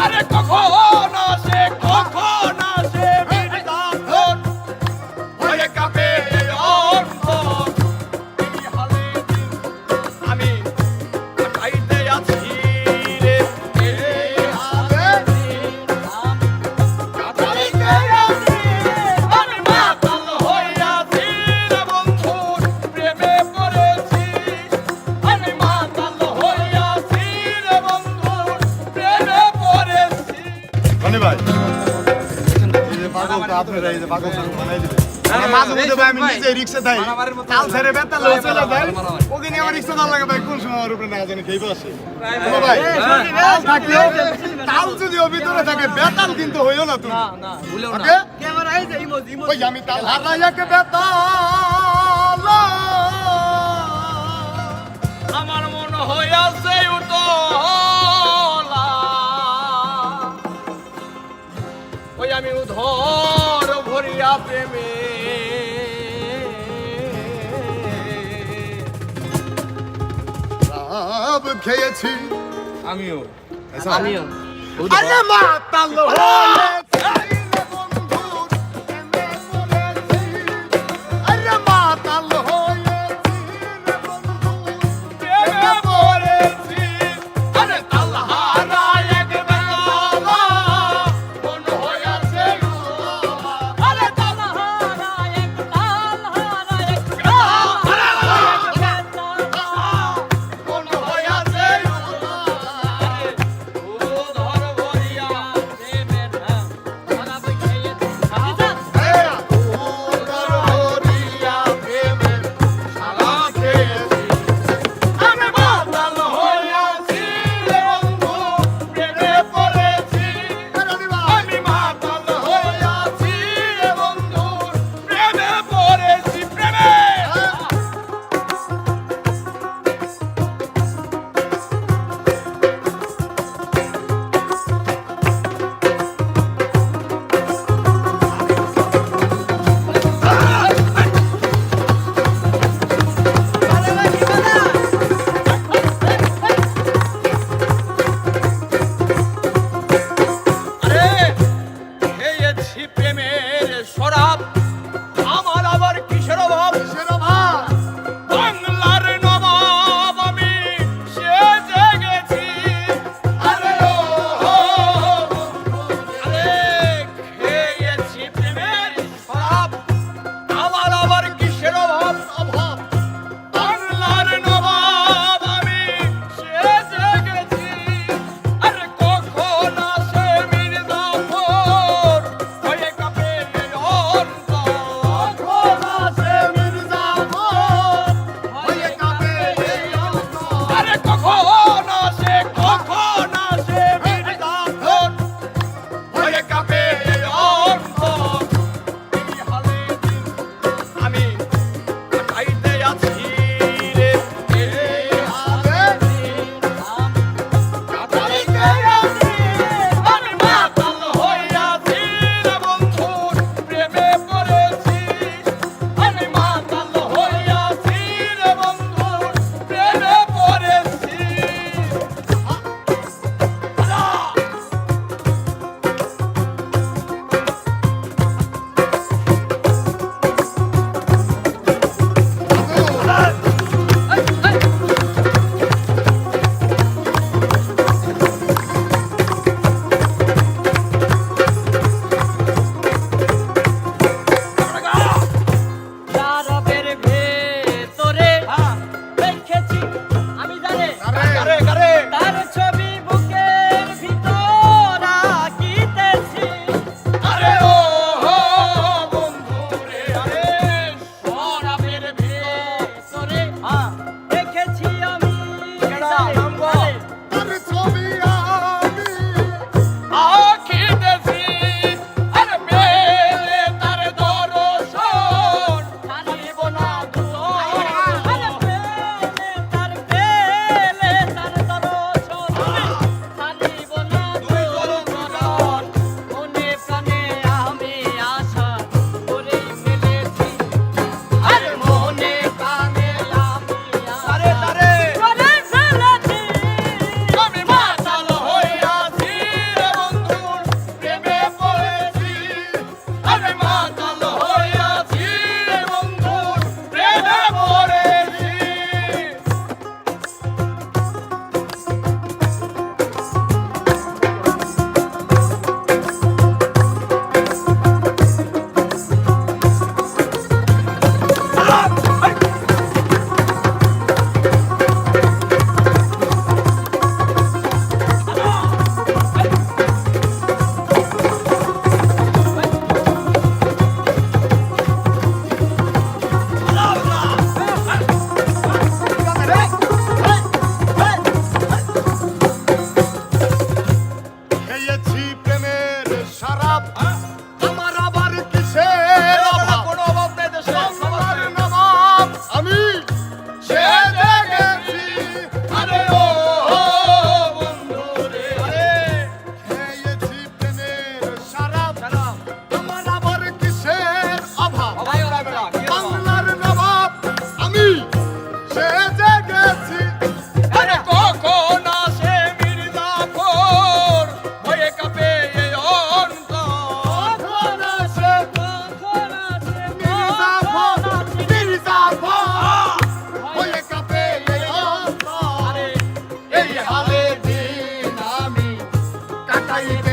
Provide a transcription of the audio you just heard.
আরে কখন আসে মির্জাফর হয়ে কাঁপে অন্তর এই হালে দিন আমি কাটাইতে আছি রে এই হালে দিন আমি কাটাইতে আছি আমি মাতাল হইয়াছি রে বন্ধুর প্রেমে পড়েছি আমি মাতাল হইয়াছি রে বন্ধুর প্রেমে পড়েছি রনি ভাই এই যে পাগল তো আপনারা এই যে পাগল তো বানাই দিবেন মাঝে মধ্যে ভাই আমি নিজে রিক্সা দেই কাল ছেড়ে বেতাল লয়ে চলে যাই ওকে নিয়ে আমার রিক্সা দাও লাগে ভাই কোন সময় আমার উপরে না জানি খেয়ে বসে ভাই কাল থাকলেও কাল যদি ও ভিতরে থাকে বেতাল কিন্তু হইও না তুমি না ভুলেও না ওকে ক্যামেরা এই যে ইমোজি ওই আমি তাল হারাইয়াকে বেতাল আমার মনে হইয়াছে উতলা ওই আমি উধর ভরিয়া প্রেমে সব খেয়েছি আমিও আমিও আরে মাতাল হয়েছি রে বন্ধুর প্রেমে পড়েছি আরে মাতাল হয়েছি রে বন্ধুর প্রেমে পড়েছি আরে তালহারা এক বেলা মন হইয়াছে উতলা আরে তালহারা এক মন হইয়াছে উতলা আরে উধর ভরিয়া প্রেমে যাইবে